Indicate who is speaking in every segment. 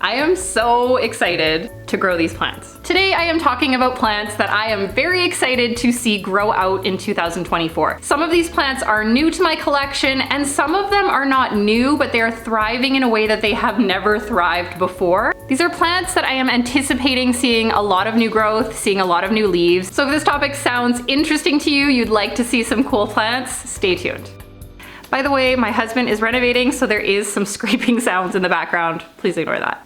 Speaker 1: I am so excited to grow these plants. Today I am talking about plants that I am very excited to see grow out in 2024. Some of these plants are new to my collection and some of them are not new, but they are thriving in a way that they have never thrived before. These are plants that I am anticipating seeing a lot of new growth, seeing a lot of new leaves. So if this topic sounds interesting to you, you'd like to see some cool plants, stay tuned. By the way, my husband is renovating, so there is some scraping sounds in the background. Please ignore that.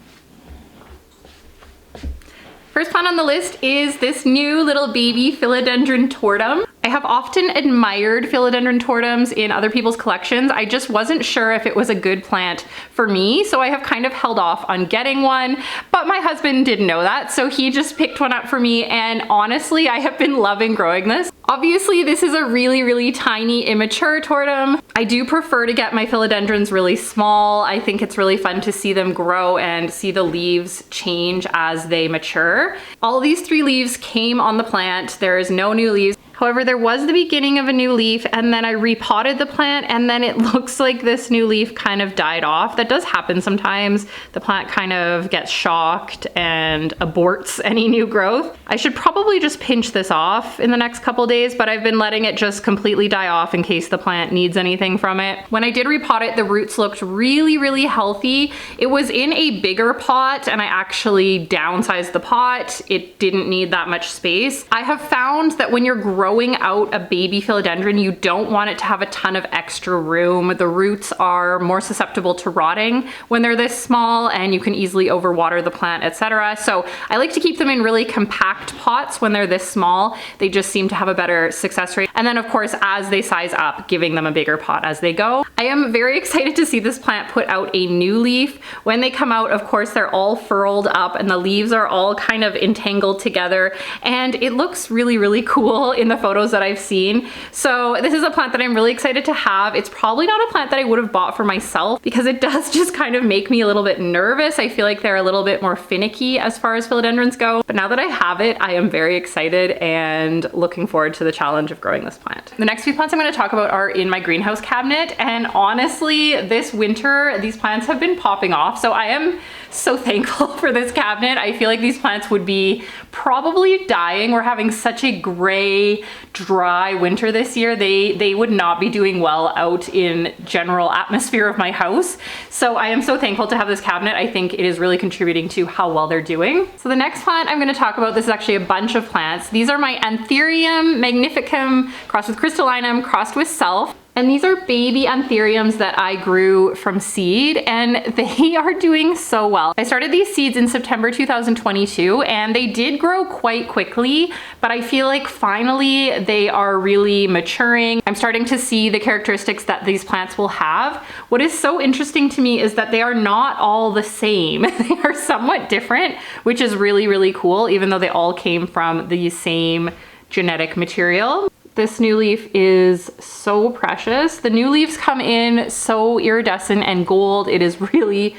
Speaker 1: First plant on the list is this new little baby Philodendron tortum. I have often admired Philodendron tortums in other people's collections. I just wasn't sure if it was a good plant for me, so I have kind of held off on getting one, but my husband didn't know that, so he just picked one up for me, and honestly, I have been loving growing this. Obviously, this is a really tiny immature tortum. I do prefer to get my philodendrons really small. I think it's really fun to see them grow and see the leaves change as they mature. All of these 3 leaves came on the plant. There is no new leaves. However, there was the beginning of a new leaf and then I repotted the plant and then it looks like this new leaf kind of died off. That does happen sometimes. The plant kind of gets shocked and aborts any new growth. I should probably just pinch this off in the next couple days, but I've been letting it just completely die off in case the plant needs anything from it. When I did repot it, the roots looked really healthy. It was in a bigger pot and I actually downsized the pot. It didn't need that much space. I have found that when you're growing out a baby philodendron, you don't want it to have a ton of extra room. The roots are more susceptible to rotting when they're this small and you can easily overwater the plant, etc. So I like to keep them in really compact pots when they're this small. They just seem to have a better success rate. And then of course, as they size up, giving them a bigger pot as they go. I am very excited to see this plant put out a new leaf. When they come out, of course, they're all furled up and the leaves are all kind of entangled together and it looks really cool in the photos that I've seen. So this is a plant that I'm really excited to have. It's probably not a plant that I would have bought for myself because it does just kind of make me a little bit nervous. I feel like they're a little bit more finicky as far as philodendrons go. But now that I have it, I am very excited and looking forward to the challenge of growing this plant. The next few plants I'm going to talk about are in my greenhouse cabinet, and honestly, this winter, these plants have been popping off. So I am so thankful for this cabinet. I feel like these plants would be probably dying. We're having such a gray, dry winter this year. They would not be doing well out in general atmosphere of my house. So I am so thankful to have this cabinet. I think it is really contributing to how well they're doing. So the next plant I'm going to talk about, this is actually a bunch of plants. These are my Antherium magnificum crossed with crystallinum crossed with self. And these are baby antheriums that I grew from seed and they are doing so well. I started these seeds in September 2022 and they did grow quite quickly, but I feel like finally they are really maturing. I'm starting to see the characteristics that these plants will have. What is so interesting to me is that they are not all the same. They are somewhat different, which is really cool, even though they all came from the same genetic material. This new leaf is so precious. The new leaves come in so iridescent and gold. It is really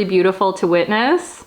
Speaker 1: beautiful to witness.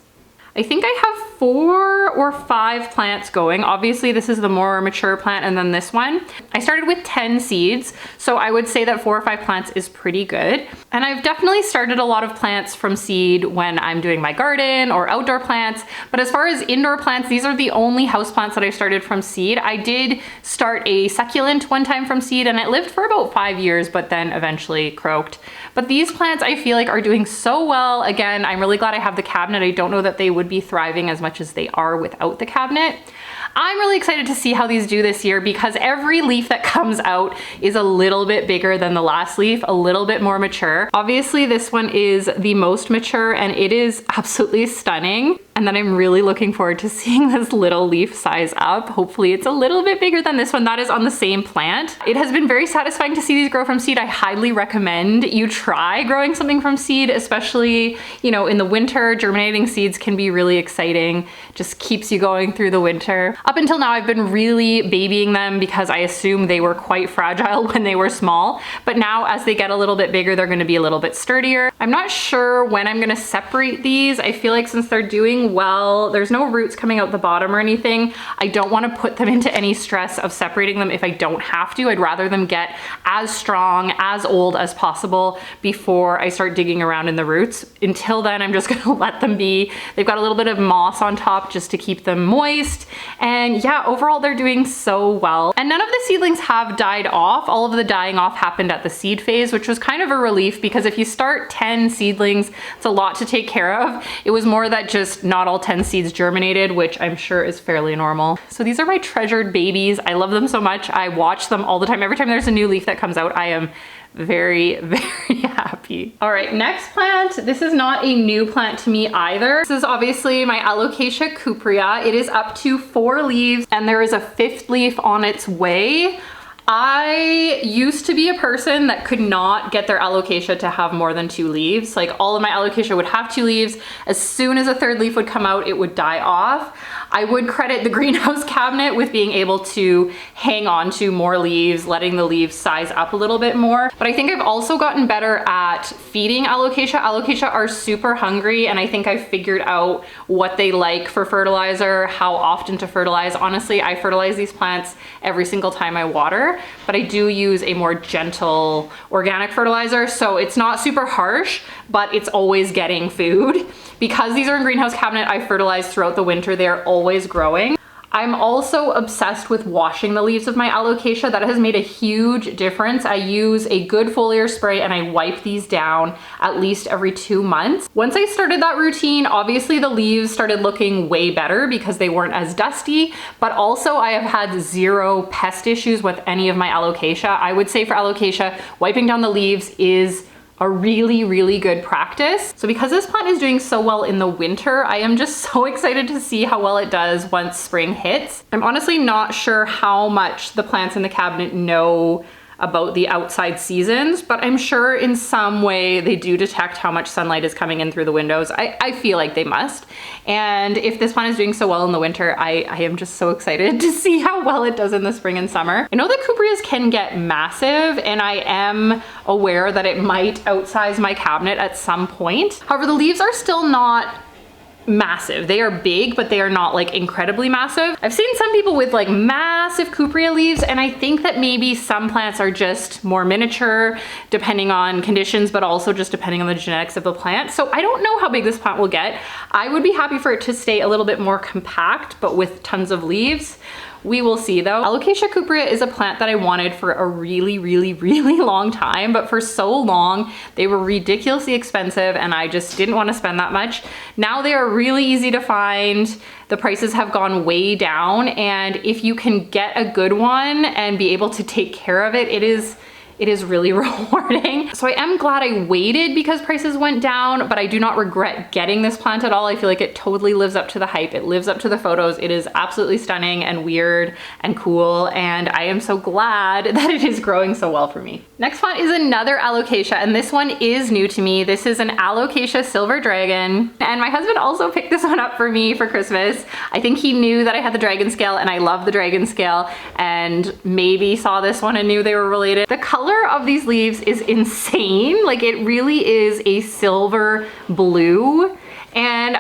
Speaker 1: I think I have 4 or 5 plants going. Obviously, this is the more mature plant and then this one. I started with 10 seeds, so I would say that 4 or 5 plants is pretty good. And I've definitely started a lot of plants from seed when I'm doing my garden or outdoor plants. But as far as indoor plants, these are the only house plants that I've started from seed. I did start a succulent one time from seed and it lived for about 5 years, but then eventually croaked. But these plants I feel like are doing so well. Again, I'm really glad I have the cabinet. I don't know that they would be thriving as much as they are without the cabinet. I'm really excited to see how these do this year because every leaf that comes out is a little bit bigger than the last leaf, a little bit more mature. Obviously, this one is the most mature and it is absolutely stunning. And then I'm really looking forward to seeing this little leaf size up. Hopefully it's a little bit bigger than this one. That is on the same plant. It has been very satisfying to see these grow from seed. I highly recommend you try growing something from seed, especially, you know, in the winter. Germinating seeds can be really exciting. Just keeps you going through the winter. Up until now, I've been really babying them because I assume they were quite fragile when they were small. But now as they get a little bit bigger, they're going to be a little bit sturdier. I'm not sure when I'm going to separate these. I feel like since they're doing doing well. There's no roots coming out the bottom or anything. I don't want to put them into any stress of separating them if I don't have to. I'd rather them get as strong, as old as possible before I start digging around in the roots. Until then, I'm just gonna let them be. They've got a little bit of moss on top just to keep them moist. And yeah, overall they're doing so well. And none of the seedlings have died off. All of the dying off happened at the seed phase, which was kind of a relief because if you start 10 seedlings, it's a lot to take care of. It was more that just not all 10 seeds germinated, which I'm sure is fairly normal. So these are my treasured babies. I love them so much. I watch them all the time. Every time there's a new leaf that comes out, I am very, very happy. All right, next plant. This is not a new plant to me either. This is obviously my Alocasia cuprea. It is up to 4 leaves and there is a 5th leaf on its way. I used to be a person that could not get their Alocasia to have more than 2 leaves. Like all of my Alocasia would have 2 leaves. As soon as a 3rd leaf would come out, it would die off. I would credit the greenhouse cabinet with being able to hang on to more leaves, letting the leaves size up a little bit more. But I think I've also gotten better at feeding Alocasia. Alocasia are super hungry and I think I've figured out what they like for fertilizer, how often to fertilize. Honestly, I fertilize these plants every single time I water, but I do use a more gentle organic fertilizer. So it's not super harsh, but it's always getting food. Because these are in greenhouse cabinet, I fertilize throughout the winter. They're always growing. I'm also obsessed with washing the leaves of my Alocasia. That has made a huge difference. I use a good foliar spray and I wipe these down at least every 2 months. Once I started that routine, obviously the leaves started looking way better because they weren't as dusty, but also I have had 0 pest issues with any of my Alocasia. I would say for Alocasia, wiping down the leaves is a really, really good practice. So because this plant is doing so well in the winter, I am just so excited to see how well it does once spring hits. I'm honestly not sure how much the plants in the cabinet know about the outside seasons, but I'm sure in some way they do detect how much sunlight is coming in through the windows. I feel like they must. And if this plant is doing so well in the winter, I am just so excited to see how well it does in the spring and summer. I know that cupreas can get massive and I am aware that it might outsize my cabinet at some point. However, the leaves are still not massive. They are big, but they are not like incredibly massive. I've seen some people with like massive cuprea leaves, and I think that maybe some plants are just more miniature depending on conditions, but also just depending on the genetics of the plant. So I don't know how big this plant will get. I would be happy for it to stay a little bit more compact, but with tons of leaves. We will see though. Alocasia cuprea is a plant that I wanted for a really, really, really long time, but for so long, they were ridiculously expensive and I just didn't want to spend that much. Now they are really easy to find. The prices have gone way down, and if you can get a good one and be able to take care of it, it is really rewarding. So I am glad I waited because prices went down, but I do not regret getting this plant at all. I feel like it totally lives up to the hype. It lives up to the photos. It is absolutely stunning and weird and cool, and I am so glad that it is growing so well for me. Next plant is another Alocasia, and this one is new to me. This is an Alocasia Silver Dragon, and my husband also picked this one up for me for Christmas. I think he knew that I had the dragon scale and I love the dragon scale, and maybe saw this one and knew they were related. The color of these leaves is insane. Like it really is a silver blue. And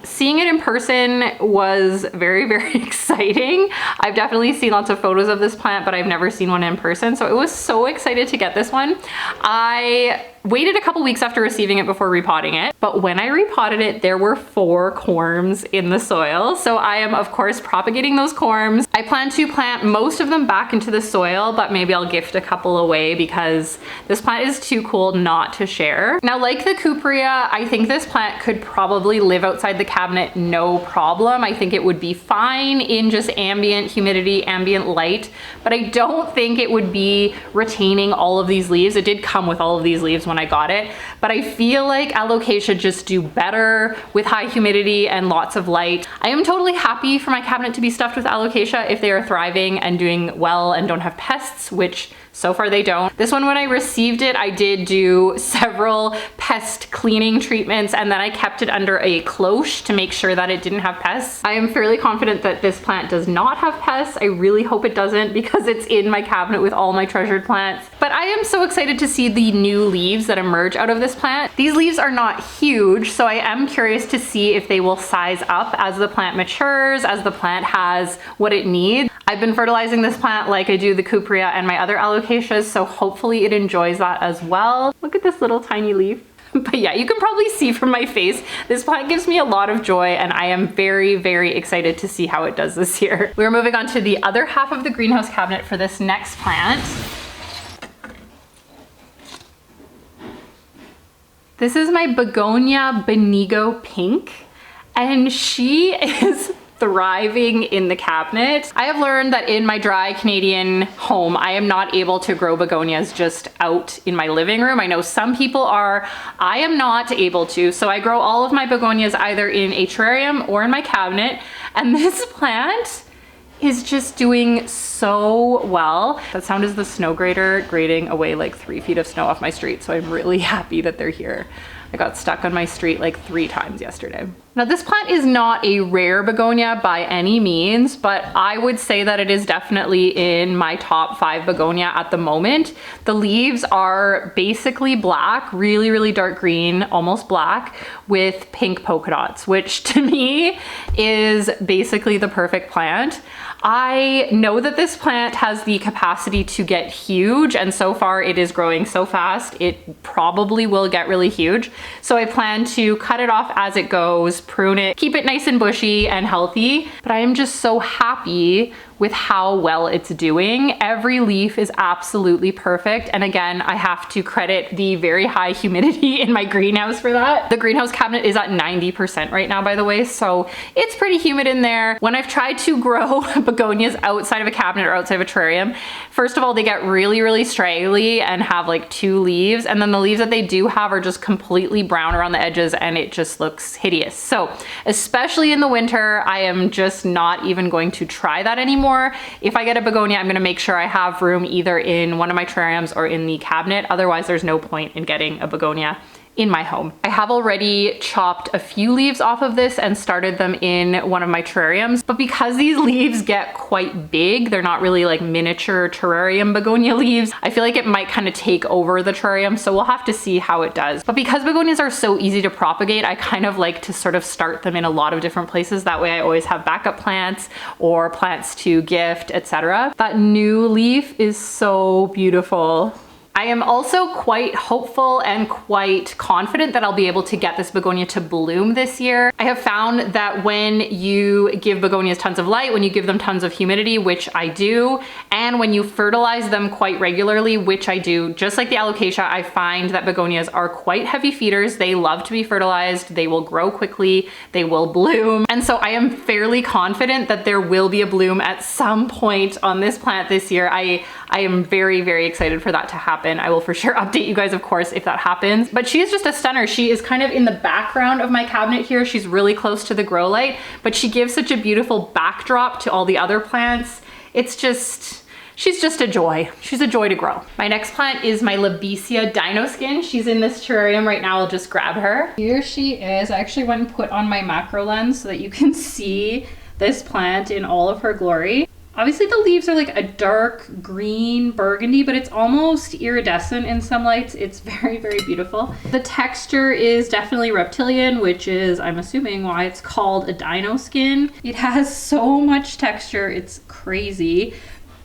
Speaker 1: seeing it in person was very, very exciting. I've definitely seen lots of photos of this plant, but I've never seen one in person. So I was so excited to get this one. I waited a couple weeks after receiving it before repotting it, but when I repotted it, there were 4 corms in the soil. So I am of course propagating those corms. I plan to plant most of them back into the soil, but maybe I'll gift a couple away because this plant is too cool not to share. Now, like the cuprea, I think this plant could probably live outside the cabinet no problem. I think it would be fine in just ambient humidity, ambient light, but I don't think it would be retaining all of these leaves. It did come with all of these leaves when I got it, but I feel like Alocasia just do better with high humidity and lots of light. I am totally happy for my cabinet to be stuffed with Alocasia if they are thriving and doing well and don't have pests, which So far they don't. This one, when I received it, I did do several pest cleaning treatments, and then I kept it under a cloche to make sure that it didn't have pests. I am fairly confident that this plant does not have pests. I really hope it doesn't because it's in my cabinet with all my treasured plants. But I am so excited to see the new leaves that emerge out of this plant. These leaves are not huge, so I am curious to see if they will size up as the plant matures, as the plant has what it needs. I've been fertilizing this plant like I do the cuprea and my other alocasias, so hopefully it enjoys that as well. Look at this little tiny leaf. But yeah, you can probably see from my face, this plant gives me a lot of joy, and I am very, very excited to see how it does this year. We're moving on to the other half of the greenhouse cabinet for this next plant. This is my Begonia Benigo Pink, and she is thriving in the cabinet. I have learned that in my dry Canadian home, I am not able to grow begonias just out in my living room. I know some people are. I am not able to, so I grow all of my begonias either in a terrarium or in my cabinet, and this plant is just doing so well. That sound is the snow grader grading away like 3 feet of snow off my street, so I'm really happy that they're here. I got stuck on my street like 3 times yesterday. Now this plant is not a rare begonia by any means, but I would say that it is definitely in my top 5 begonia at the moment. The leaves are basically black, really, really dark green, almost black, with pink polka dots, which to me is basically the perfect plant. I know that this plant has the capacity to get huge, and so far it is growing so fast, it probably will get really huge. So I plan to cut it off as it goes, prune it, keep it nice and bushy and healthy. But I am just so happy with how well it's doing. Every leaf is absolutely perfect. And again, I have to credit the very high humidity in my greenhouse for that. The greenhouse cabinet is at 90% right now, by the way, so it's pretty humid in there. When I've tried to grow begonias outside of a cabinet or outside of a terrarium, first of all, they get really, really straggly and have like 2 leaves. And then the leaves that they do have are just completely brown around the edges, and it just looks hideous. So especially in the winter, I am just not even going to try that anymore. If I get a begonia, I'm gonna make sure I have room either in one of my terrariums or in the cabinet. Otherwise, there's no point in getting a begonia in my home. I have already chopped a few leaves off of this and started them in one of my terrariums, but because these leaves get quite big, they're not really like miniature terrarium begonia leaves, I feel like it might kind of take over the terrarium, so we'll have to see how it does. But because begonias are so easy to propagate, I kind of like to sort of start them in a lot of different places. That way I always have backup plants or plants to gift, etc. That new leaf is so beautiful. I am also quite hopeful and quite confident that I'll be able to get this begonia to bloom this year. I have found that when you give begonias tons of light, when you give them tons of humidity, which I do, and when you fertilize them quite regularly, which I do, just like the alocasia, I find that begonias are quite heavy feeders. They love to be fertilized. They will grow quickly. They will bloom. And so I am fairly confident that there will be a bloom at some point on this plant this year. I am very, very excited for that to happen. I will for sure update you guys, of course, if that happens. But she is just a stunner. She is kind of in the background of my cabinet here. She's really close to the grow light, but she gives such a beautiful backdrop to all the other plants. It's just, she's just a joy. She's a joy to grow. My next plant is my Labesia Dino Skin. She's in this terrarium right now. I'll just grab her. Here she is. I actually went and put on my macro lens so that you can see this plant in all of her glory. Obviously the leaves are like a dark green burgundy, but it's almost iridescent in some lights. It's very, very beautiful. The texture is definitely reptilian, which is, I'm assuming, why it's called a dino skin. It has so much texture, it's crazy.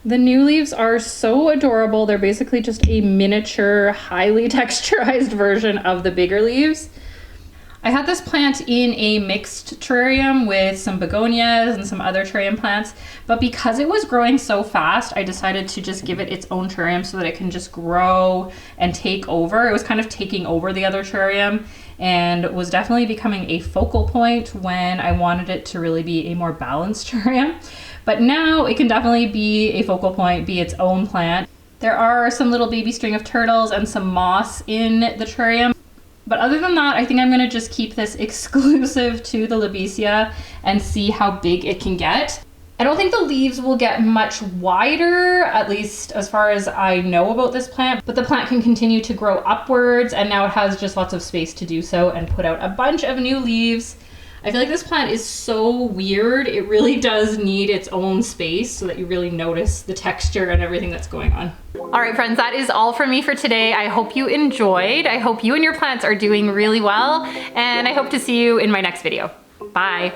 Speaker 1: The new leaves are so adorable. They're basically just a miniature, highly texturized version of the bigger leaves. I had this plant in a mixed terrarium with some begonias and some other terrarium plants, but because it was growing so fast, I decided to just give it its own terrarium so that it can just grow and take over. It was kind of taking over the other terrarium and was definitely becoming a focal point when I wanted it to really be a more balanced terrarium. But now it can definitely be a focal point, be its own plant. There are some little baby string of turtles and some moss in the terrarium. But other than that, I think I'm gonna just keep this exclusive to the Labesia and see how big it can get. I don't think the leaves will get much wider, at least as far as I know about this plant, but the plant can continue to grow upwards, and now it has just lots of space to do so and put out a bunch of new leaves. I feel like this plant is so weird. It really does need its own space so that you really notice the texture and everything that's going on. All right, friends, that is all from me for today. I hope you enjoyed. I hope you and your plants are doing really well, and I hope to see you in my next video. Bye.